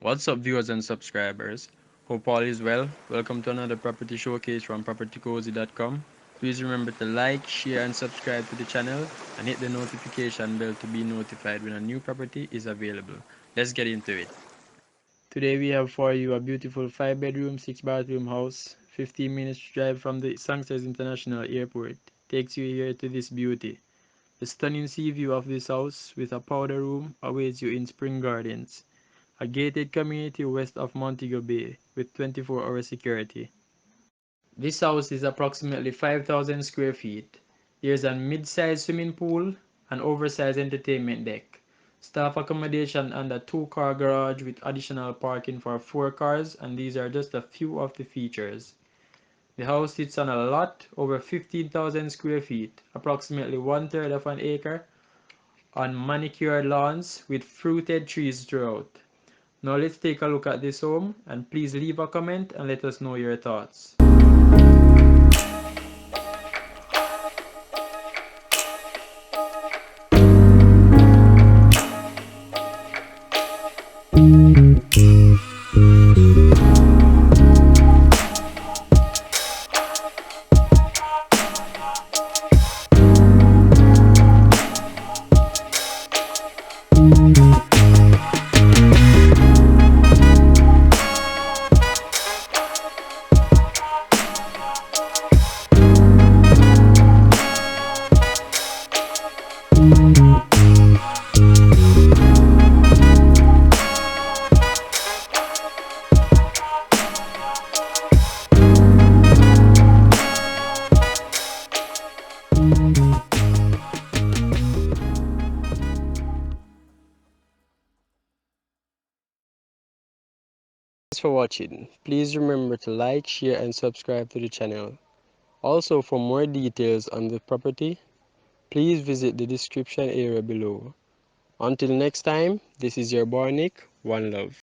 What's up, viewers and subscribers? Hope all is well. Welcome to another property showcase from PropertyCozy.com. Please remember to like, share, and subscribe to the channel and hit the notification bell to be notified when a new property is available. Let's get into it. Today we have for you a beautiful 5 bedroom, 6 bathroom house, 15 minutes drive from the Sangsters International Airport. Takes you here to this beauty. The stunning sea view of this house with a powder room awaits you in Spring Gardens, a gated community west of Montego Bay with 24-hour security. This house is approximately 5,000 square feet. There's a mid-sized swimming pool, an oversized entertainment deck, staff accommodation and a two-car garage with additional parking for 4 cars, and these are just a few of the features. The house sits on a lot over 15,000 square feet, approximately one-third of an acre, on manicured lawns with fruited trees throughout. Now let's take a look at this home, and please leave a comment and let us know your thoughts. Thanks for watching. Please remember to like, share and subscribe to the channel. Also, for more details on the property, please visit the description area below. Until next time, this is your boy Nick. One love.